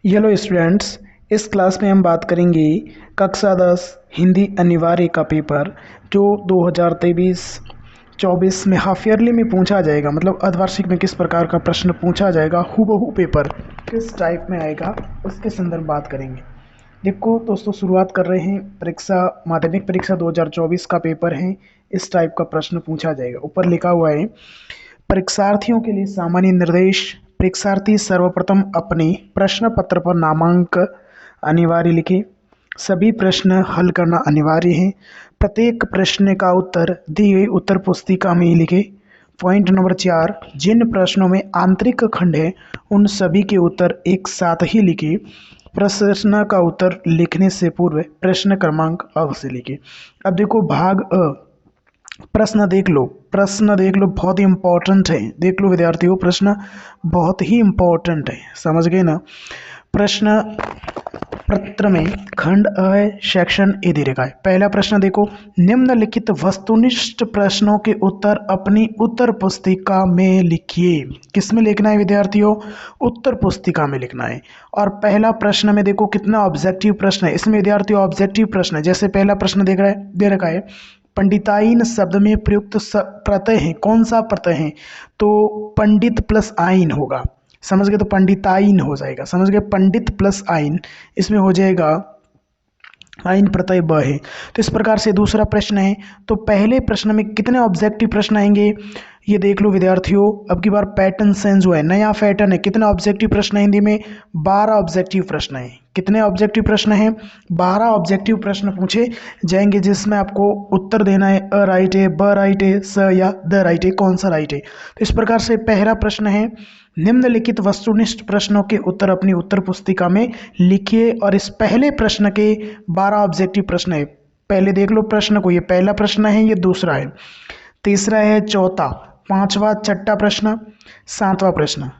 Hello students. इस class में हम बात करेंगे कक्षा 10 हिंदी अनिवार्य का पेपर जो 2023-24 में हाफ ईयरली में पूछा जाएगा। मतलब अर्धवार्षिक में किस प्रकार का प्रश्न पूछा जाएगा, हूबहू पेपर किस टाइप में आएगा उसके संदर्भ बात करेंगे। देखो दोस्तों, शुरुआत कर रहे हैं। परीक्षा माध्यमिक परीक्षा 2024 का पेपर है। इस टाइप का प्रश्न पूछा जाएगा। ऊपर लिखा हुआ है, परीक्षार्थियों के लिए सामान्य निर्देश। परीक्षार्थी सर्वप्रथम अपने प्रश्न पत्र पर नामांक अनिवार्य लिखें। सभी प्रश्न हल करना अनिवार्य है। प्रत्येक प्रश्न का उत्तर दी गई उत्तर पुस्तिका में लिखें। पॉइंट नंबर 4, जिन प्रश्नों में आंतरिक खंड है उन सभी के उत्तर एक साथ ही लिखें। प्रश्न का उत्तर लिखने से पूर्व प्रश्न क्रमांक अवश्य लिखें। अब देखो भाग अ, प्रश्न देख लो, बहुत ही इंपॉर्टेंट है। देख लो विद्यार्थियों, प्रश्न बहुत ही इंपॉर्टेंट है, समझ गए ना। प्रश्न पत्र में खंड अ है, सेक्शन ए दे रखा है। पहला प्रश्न देखो, निम्नलिखित वस्तुनिष्ठ प्रश्नों के उत्तर अपनी उत्तर पुस्तिका में लिखिए। किस में लिखना है विद्यार्थियों? उत्तर पुस्तिका में लिखना है। और पहला प्रश्न में देखो कितना ऑब्जेक्टिव प्रश्न है। इसमें विद्यार्थियों ऑब्जेक्टिव प्रश्न है। जैसे पहला प्रश्न दे रखा है, पंडिताइन शब्द में प्रयुक्त प्रत्यय है, कौन सा प्रत्यय है? तो पंडित प्लस आइन होगा। समझ गए? तो पंडिताइन हो जाएगा। समझ गए? पंडित प्लस आइन, इसमें हो जाएगा आइन प्रत्यय ब है। तो इस प्रकार से दूसरा प्रश्न है। तो पहले प्रश्न में कितने ऑब्जेक्टिव प्रश्न आएंगे ये देख लो विद्यार्थियों। अब की बार पैटर्न चेंज हुआ है, नया पैटर्न है। कितने ऑब्जेक्टिव प्रश्न है हिंदी में? 12 ऑब्जेक्टिव प्रश्न है। कितने ऑब्जेक्टिव प्रश्न हैं? 12 ऑब्जेक्टिव प्रश्न पूछे जाएंगे, जिसमें आपको उत्तर देना है अ राइट है, ब राइट है, स या द राइट है, कौन सा राइट है। तो इस प्रकार से पहला प्रश्न है, निम्नलिखित वस्तुनिष्ठ प्रश्नों के उत्तर अपनी उत्तर पुस्तिका में लिखिए। और इस पहले प्रश्न के 12 ऑब्जेक्टिव प्रश्न है। पहले देख लो प्रश्न को, ये पहला प्रश्न है, ये दूसरा है, तीसरा है, चौथा, पांचवा, छठा प्रश्न, सातवां प्रश्न,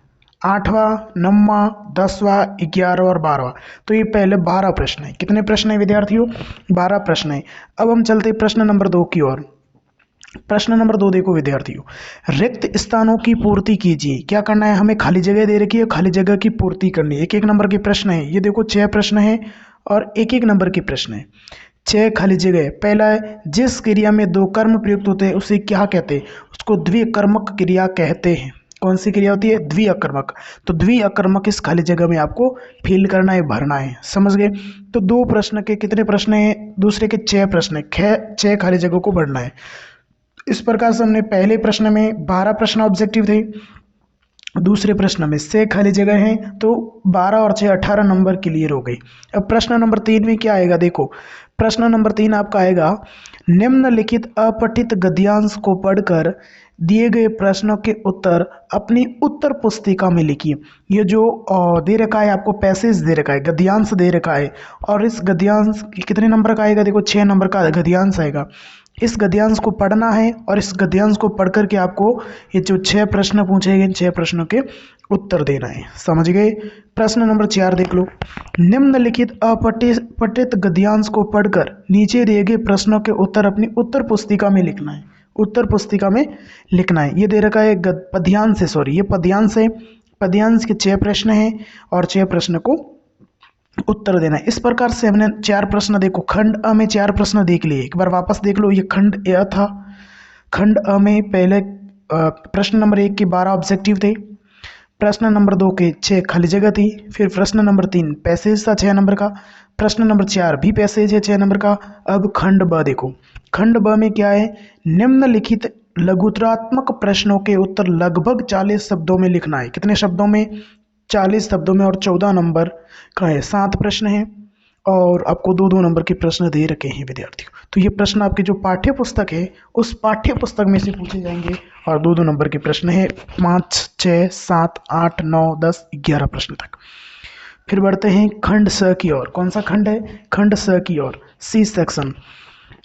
आठवां, नौवां, 10वां, 11वां और 12वां। तो ये पहले 12 प्रश्न है। कितने प्रश्न है विद्यार्थियों? 12 प्रश्न है। अब हम चलते प्रश्न नंबर 2 की ओर। प्रश्न नंबर 2 देखो विद्यार्थियों, रिक्त स्थानों की पूर्ति कीजिए। क्या करना है हमें? खाली जगह दे रखी है, खाली जगह की पूर्ति करनी है। एक एक नंबर के प्रश्न है। ये देखो 6 प्रश्न है और एक एक नंबर के प्रश्न है। 6 खाली जगह। पहला है, जिस क्रिया में 2 कर्म प्रयुक्त होते हैं उसे क्या कहते हैं? उसको द्विकर्मक क्रिया कहते हैं। कौन सी क्रिया होती है? द्विअकर्मक। तो द्विअकर्मक इस खाली जगह में आपको फिल करना है, भरना है। समझ गए? तो 2 प्रश्न के कितने प्रश्न हैं? दूसरे के 6 प्रश्न है। 6 खाली जगह को भरना है। इस प्रकार से हमने पहले प्रश्न में 12 प्रश्न ऑब्जेक्टिव थे, दूसरे प्रश्न में 6 खाली जगह हैं। तो 12 और 6 18 नंबर क्लियर हो गई। अब प्रश्न नंबर 3 में क्या आएगा? देखो प्रश्न नंबर 3 आपका आएगा, निम्नलिखित अपठित गद्यांश को पढ़कर दिए गए प्रश्नों के उत्तर अपनी उत्तर पुस्तिका में लिखिए। ये जो दे रखा है आपको, पैसेज दे रखा है, गद्यांश दे रखा है। और इस गद्यांश कितने नंबर का आएगा? देखो 6 नंबर का गद्यांश आएगा। इस गद्यांश को पढ़ना है और इस गद्यांश को पढ़ करके आपको ये जो 6 प्रश्न पूछे गए, 6 प्रश्नों के उत्तर देना है। समझ गए? प्रश्न नंबर 4 देख लो, निम्नलिखित अपठित गद्यांश को पढ़कर नीचे दिए गए प्रश्नों के उत्तर अपनी उत्तर पुस्तिका में लिखना है। उत्तर पुस्तिका में लिखना है। ये दे रखा है पद्यांश है, सॉरी ये पद्यांश है। पद्यांश के 6 प्रश्न हैं और 6 प्रश्न को उत्तर देना है। इस प्रकार से हमने 4 प्रश्न, देखो खंड अ में 4 प्रश्न देख लिए। एक बार वापस देख लो, ये खंड अ था। खंड अ में पहले प्रश्न नंबर 1 के 12 ऑब्जेक्टिव थे, प्रश्न नंबर 2 के 6 खाली जगह थी, फिर प्रश्न नंबर 3 पैसेज था 6 नंबर का, प्रश्न नंबर 4 भी पैसेज है 6 नंबर का। अब खंड ब देखो, खंड ब में क्या है, निम्नलिखित लघुतरात्मक प्रश्नों के उत्तर लगभग 40 शब्दों में लिखना है। कितने शब्दों में? 40 शब्दों में। और 14 नंबर का है, 7 प्रश्न हैं और आपको 2-2 नंबर के प्रश्न दे रखे हैं विद्यार्थियों। तो ये प्रश्न आपकी जो पाठ्य पुस्तक है उस पाठ्य पुस्तक में से पूछे जाएंगे और 2-2 नंबर के प्रश्न है, 5, 6, 7, 8, 9, 10, 11 प्रश्न तक। फिर बढ़ते हैं खंड स की ओर। कौन सा खंड है? खंड स की ओर, सी सेक्शन।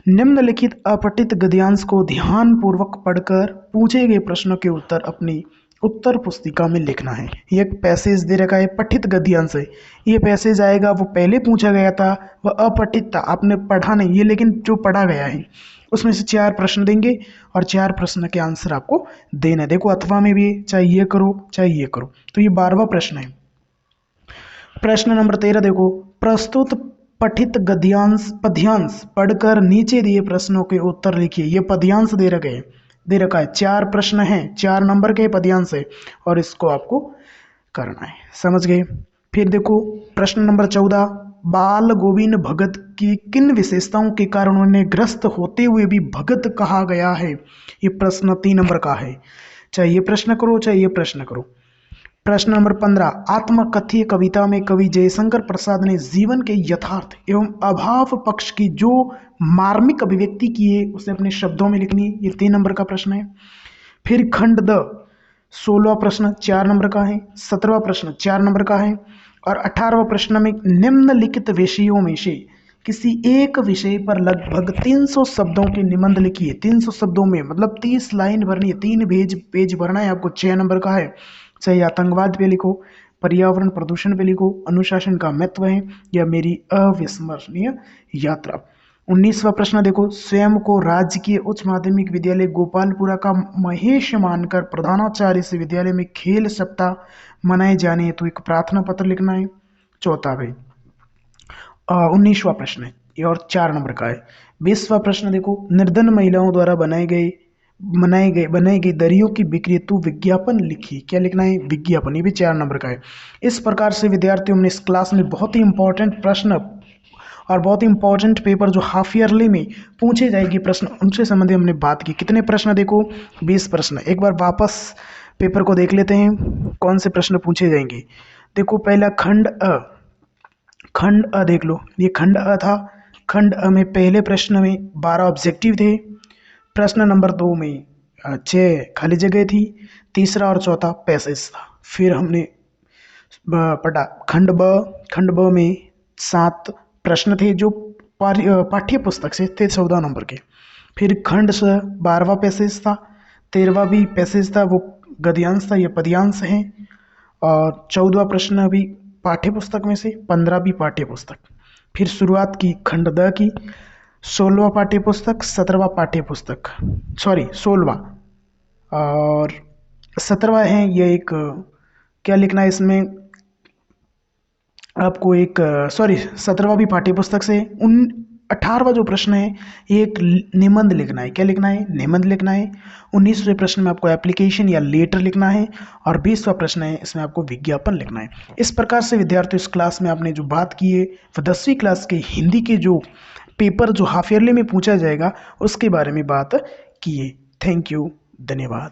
निम्नलिखित अपठित गद्यांश को ध्यान पूर्वक पढ़कर पूछे गए प्रश्नों के उत्तर अपनी उत्तर पुस्तिका में लिखना है। ये एक पैसेज दे रखा है, पठित गद्यांश है। ये पैसेज आएगा, वो पहले पूछा गया था, वह अपठित था, आपने पढ़ा नहीं ये, लेकिन जो पढ़ा गया है उसमें से 4 प्रश्न देंगे और 4 प्रश्न के आंसर आपको देना है। देखो अथवा में भी चाहे ये करो चाहे ये करो। तो ये 12वां प्रश्न है। प्रश्न नंबर 13 देखो, प्रस्तुत पठित गद्यांश पद्यांश पढ़कर नीचे दिए प्रश्नों के उत्तर लिखिए। ये पद्यांश दे रखा है, 4 प्रश्न हैं, 4 नंबर के पद्यांश है और इसको आपको करना है, समझ गए। फिर देखो प्रश्न नंबर 14, बाल गोविंद भगत की किन विशेषताओं के कारण उन्हें ग्रस्त होते हुए भी भगत कहा गया है। ये प्रश्न 3 नंबर का है, चाहे ये प्रश्न करो चाहे ये प्रश्न करो। प्रश्न नंबर 15, आत्मकथीय कविता में कवि जयशंकर प्रसाद ने जीवन के यथार्थ एवं अभाव पक्ष की जो मार्मिक अभिव्यक्ति की है उसे अपने शब्दों में लिखनी है। ये 3 नंबर का प्रश्न है। फिर खंड द 16वां प्रश्न 4 नंबर का है, 17वां प्रश्न 4 नंबर का है और 18वां प्रश्न में निम्नलिखित विषयों में से किसी एक विषय पर लगभग 300 शब्दों के निबंध लिखिए। 300 शब्दों में मतलब 30 लाइन भरनी है, 3 पेज भरना है आपको। 6 नंबर का है, चाहे आतंकवाद पे लिखो, पर्यावरण प्रदूषण पे लिखो, अनुशासन का महत्व है या मेरी अविस्मरणीय यात्रा। 19वां प्रश्न देखो, स्वयं को राजकीय उच्च माध्यमिक विद्यालय गोपालपुरा का महेश मानकर प्रधानाचार्य से विद्यालय में खेल सप्ताह मनाए जाने हेतु एक प्रार्थना पत्र लिखना है। चौथा भाई 19वां प्रश्न है ये और 4 नंबर का है। 20वां प्रश्न देखो, निर्धन महिलाओं द्वारा बनाई गई दरियों की बिक्री हेतु विज्ञापन लिखिए। क्या लिखना है? विज्ञापन। ये भी 4 नंबर का है। इस प्रकार से विद्यार्थियों ने इस क्लास में बहुत ही इंपॉर्टेंट प्रश्न और बहुत ही इंपॉर्टेंट पेपर जो हाफ ईयरली में पूछे जाएंगे प्रश्न उनसे संबंधित हमने बात की। कितने प्रश्न देखो? 20 प्रश्न। एक बार वापस पेपर को देख लेते हैं कौन से प्रश्न पूछे जाएंगे। देखो पहला खंड अ देख लो, ये खंड अ था। खंड अ में पहले प्रश्न में 12 ऑब्जेक्टिव थे, प्रश्न नंबर 2 में 6 खाली जगह थी, तीसरा और चौथा पैसेज था। फिर हमने पढ़ा खंड ब में 7 प्रश्न थे जो पाठ्य पुस्तक से थे 14 नंबर के। फिर खंड स 12वां पैसेज था, 13वां भी पैसेज था, वो गद्यांश था, ये पद्यांश है। और 14वां प्रश्न भी पाठ्य पुस्तक में से, 15 भी पाठ्य पुस्तक। फिर शुरुआत की खंड द की, 16वां पाठ्य पुस्तक, 17वां पाठ्य पुस्तक, सॉरी 16वां और 17वां है। ये एक क्या लिखना है इसमें आपको, एक सॉरी 17वां भी पाठ्य पुस्तक से। 18वां जो प्रश्न है ये एक निबंध लिखना है। क्या लिखना है? निबंध लिखना है। 19वें प्रश्न में आपको एप्लीकेशन या लेटर लिखना है और 20वां प्रश्न है इसमें आपको विज्ञापन लिखना है। इस प्रकार से विद्यार्थियों इस क्लास में आपने जो बात की है वो 10वीं क्लास के हिंदी के जो पेपर जो हाफ ईयरली में पूछा जाएगा उसके बारे में बात की है। थैंक यू, धन्यवाद।